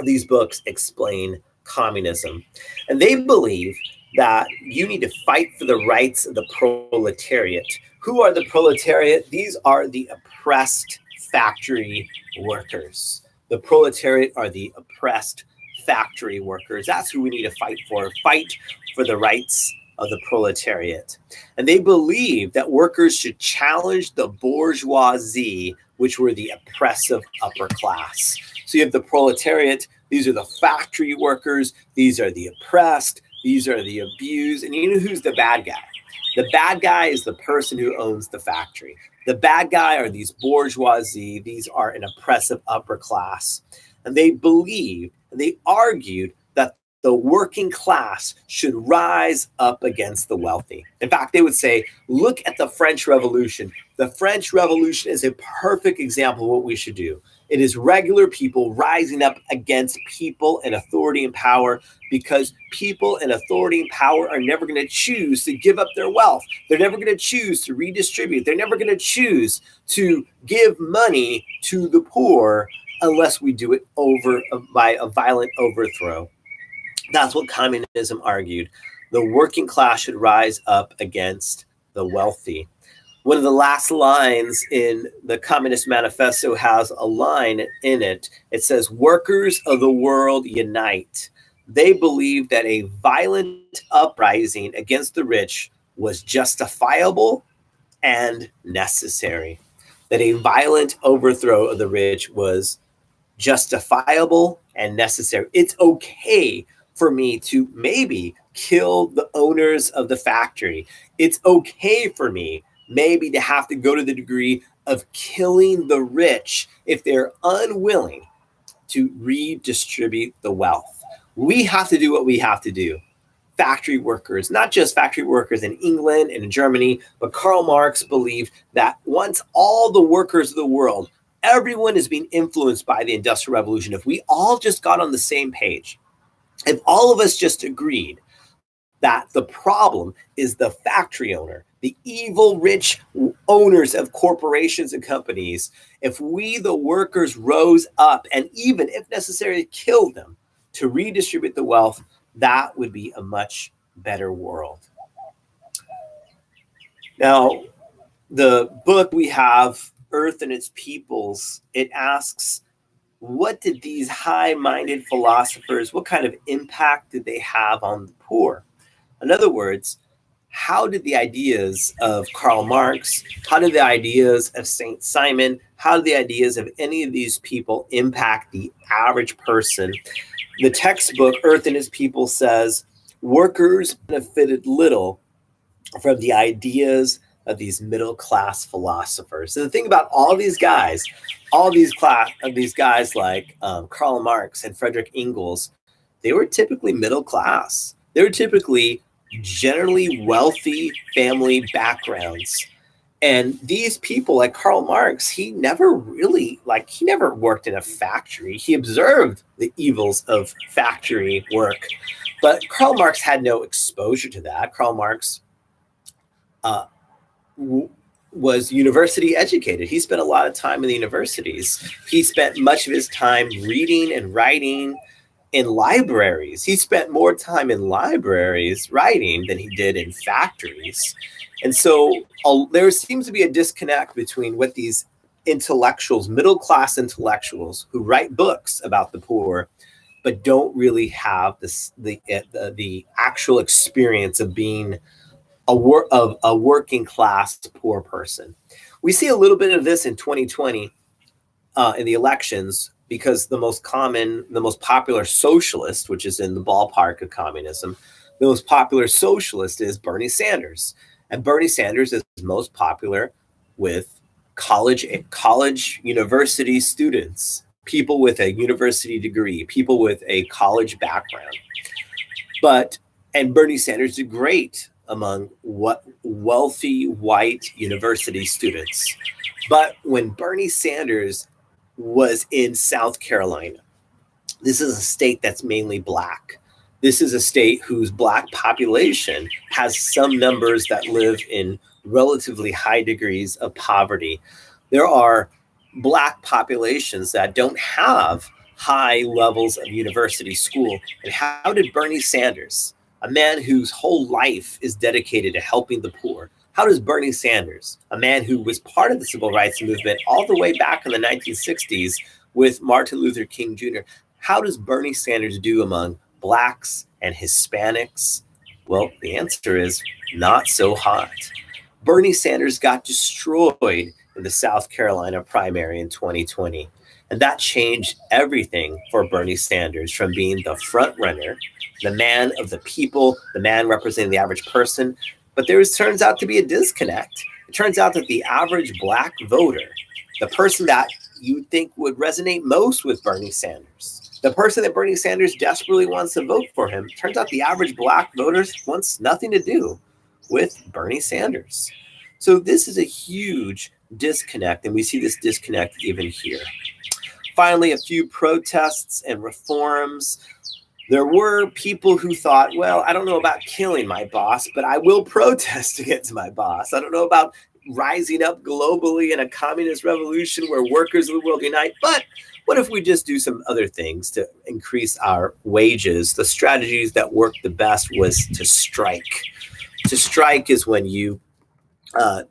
These books explain communism. And they believe that you need to fight for the rights of the proletariat. Who are the proletariat? These are the oppressed factory workers. The proletariat are the oppressed factory workers. That's who we need to fight for. Fight for the rights of the proletariat. And they believe that workers should challenge the bourgeoisie, which were the oppressive upper class. So you have the proletariat. These are the factory workers. These are the oppressed. These are the abused. And you know who's the bad guy? The bad guy is the person who owns the factory. The bad guy are these bourgeoisie. These are an oppressive upper class. And they believe, and they argued that the working class should rise up against the wealthy. In fact, they would say, look at the French Revolution. The French Revolution is a perfect example of what we should do. It is regular people rising up against people in authority and power, because people in authority and power are never going to choose to give up their wealth. They're never going to choose to redistribute. They're never going to choose to give money to the poor unless we do it by a violent overthrow. That's what communism argued. The working class should rise up against the wealthy. One of the last lines in the Communist Manifesto has a line in it. It says, workers of the world unite. They believe that a violent uprising against the rich was justifiable and necessary. That a violent overthrow of the rich was justifiable and necessary. It's okay for me to maybe kill the owners of the factory. It's okay for me maybe to have to go to the degree of killing the rich if they're unwilling to redistribute the wealth. We have to do what we have to do. Factory workers, not just factory workers in England and in Germany, but Karl Marx believed that once all the workers of the world, everyone is being influenced by the Industrial Revolution, if we all just got on the same page, if all of us just agreed that the problem is the factory owner, the evil rich owners of corporations and companies, if we, the workers, rose up and even, if necessary, killed them to redistribute the wealth, that would be a much better world. Now, the book we have, Earth and Its Peoples, it asks, what did these high-minded philosophers, what kind of impact did they have on the poor? In other words, how did the ideas of Karl Marx, how did the ideas of Saint Simon, how did the ideas of any of these people impact the average person? The textbook, Earth and Its People, says workers benefited little from the ideas of these middle-class philosophers. So the thing about all these guys like Karl Marx and Friedrich Engels, they were typically middle class. They were typically generally wealthy family backgrounds. And these people like Karl Marx, he never worked in a factory. He observed the evils of factory work. But Karl Marx had no exposure to that. Karl Marx was university educated. He spent a lot of time in the universities. He spent much of his time reading and writing in libraries. He spent more time in libraries writing than he did in factories. And so there seems to be a disconnect between what these intellectuals, middle class intellectuals who write books about the poor, but don't really have the actual experience of being a working class poor person. We see a little bit of this in 2020 in the elections, because the most popular socialist, which is in the ballpark of communism, the most popular socialist is Bernie Sanders. And Bernie Sanders is most popular with college university students, people with a university degree, people with a college background. And Bernie Sanders did great among wealthy white university students. But when Bernie Sanders was in South Carolina, this is a state that's mainly Black. This is a state whose Black population has some numbers that live in relatively high degrees of poverty. There are Black populations that don't have high levels of university school. And how did Bernie Sanders, a man whose whole life is dedicated to helping the poor, how does Bernie Sanders, a man who was part of the civil rights movement all the way back in the 1960s with Martin Luther King Jr., how does Bernie Sanders do among Blacks and Hispanics? Well, the answer is not so hot. Bernie Sanders got destroyed in the South Carolina primary in 2020. And that changed everything for Bernie Sanders, from being the front runner, the man of the people, the man representing the average person. But there turns out to be a disconnect. It turns out that the average Black voter, the person that you think would resonate most with Bernie Sanders, the person that Bernie Sanders desperately wants to vote for him, turns out the average Black voter wants nothing to do with Bernie Sanders. So this is a huge disconnect, and we see this disconnect even here. Finally, a few protests and reforms. There were people who thought, well, I don't know about killing my boss, but I will protest against my boss. I don't know about rising up globally in a communist revolution where workers of the world unite, but what if we just do some other things to increase our wages? The strategies that worked the best was to strike. To strike is when you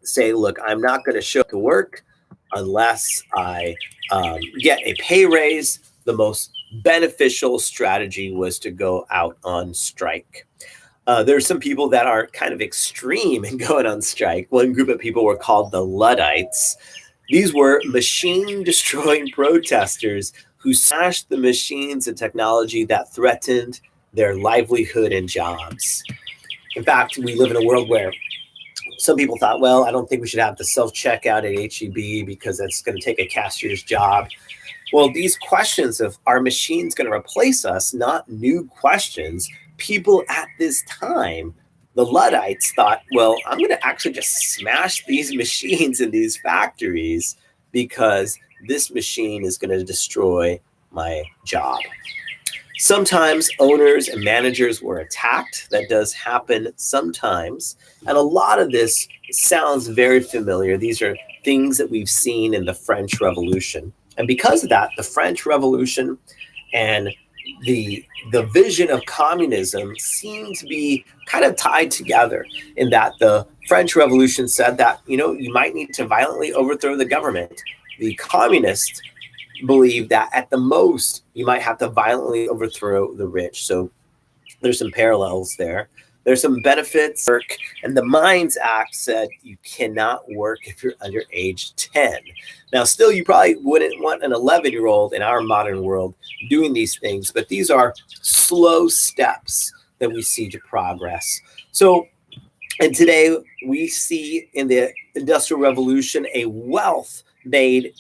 say, look, I'm not going to show up to work unless I get a pay raise. The most beneficial strategy was to go out on strike. There are some people that are kind of extreme in going on strike. One group of people were called the Luddites. These were machine-destroying protesters who smashed the machines and technology that threatened their livelihood and jobs. In fact, we live in a world where some people thought, well, I don't think we should have the self-checkout at H-E-B because that's going to take a cashier's job. Well, these questions of, are machines going to replace us? Not new questions. People at this time, the Luddites, thought, well, I'm going to actually just smash these machines in these factories because this machine is going to destroy my job. Sometimes owners and managers were attacked. That does happen sometimes. And a lot of this sounds very familiar. These are things that we've seen in the French Revolution. And because of that, the French Revolution and the vision of communism seem to be kind of tied together, in that the French Revolution said that, you might need to violently overthrow the government. The communists believe that at the most, you might have to violently overthrow the rich. So there's some parallels there. There's some benefits. And the Mines Act said you cannot work if you're under age 10. Now, still, you probably wouldn't want an 11-year-old in our modern world doing these things, but these are slow steps that we see to progress. So, and today we see in the Industrial Revolution a wealth made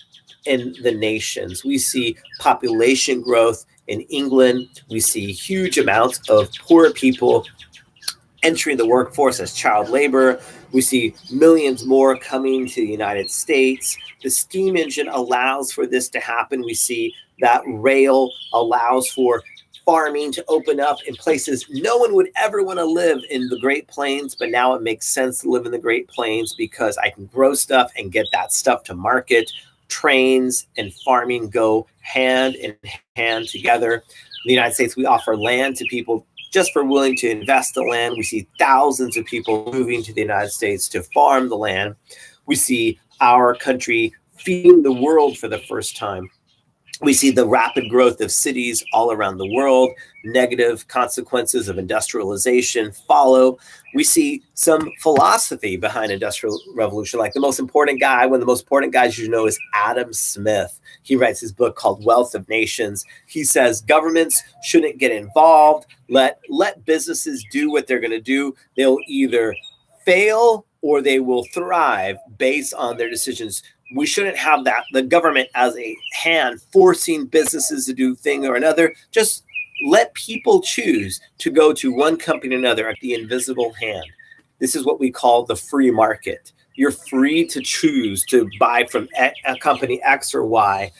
in the nations. We see population growth in England. We see huge amounts of poor people entering the workforce as child labor. We see millions more coming to the United States. The steam engine allows for this to happen. We see that rail allows for farming to open up in places no one would ever want to live in the Great Plains, but now it makes sense to live in the Great Plains because I can grow stuff and get that stuff to market. Trains and farming go hand in hand together. In the United States, we offer land to people just for willing to invest the land. We see thousands of people moving to the United States to farm the land. We see our country feeding the world for the first time. We see the rapid growth of cities all around the world. Negative consequences of industrialization follow. We see some philosophy behind industrial revolution. Like the most important guy, one of the most important guys you know is Adam Smith. He writes his book called Wealth of Nations. He says governments shouldn't get involved. Let businesses do what they're going to do. They'll either fail or they will thrive based on their decisions. We shouldn't have the government as a hand forcing businesses to do thing or another. Just let people choose to go to one company or another at the invisible hand. This is what we call the free market. You're free to choose to buy from a company X or Y.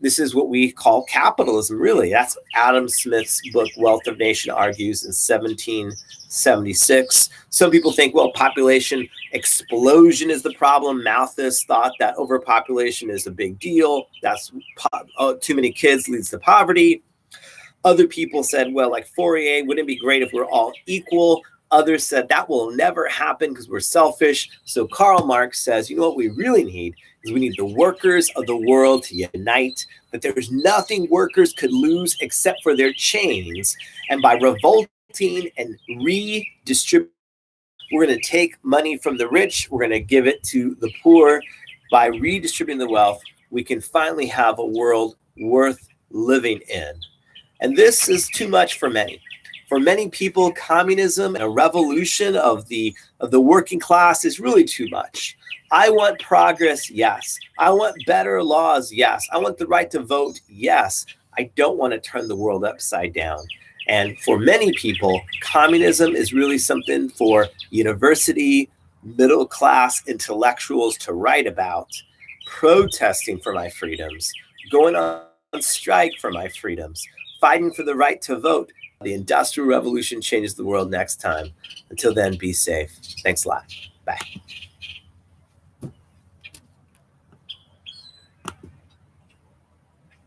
This is what we call capitalism, really. That's Adam Smith's book, Wealth of Nation, argues in 1776. Some people think, well, population explosion is the problem. Malthus thought that overpopulation is a big deal. That's too many kids leads to poverty. Other people said, well, like Fourier, wouldn't it be great if we're all equal? Others said that will never happen because we're selfish. So Karl Marx says, you know what we really need is we need the workers of the world to unite, that there's nothing workers could lose except for their chains. And by revolting and redistributing, we're going to take money from the rich, we're going to give it to the poor. By redistributing the wealth, we can finally have a world worth living in. And this is too much for many. For many people, communism and a revolution of the working class is really too much. I want progress, yes. I want better laws, yes. I want the right to vote, yes. I don't want to turn the world upside down. And for many people, communism is really something for university, middle class intellectuals to write about, protesting for my freedoms, going on strike for my freedoms, fighting for the right to vote. The Industrial Revolution changes the world next time. Until then, be safe. Thanks a lot. Bye.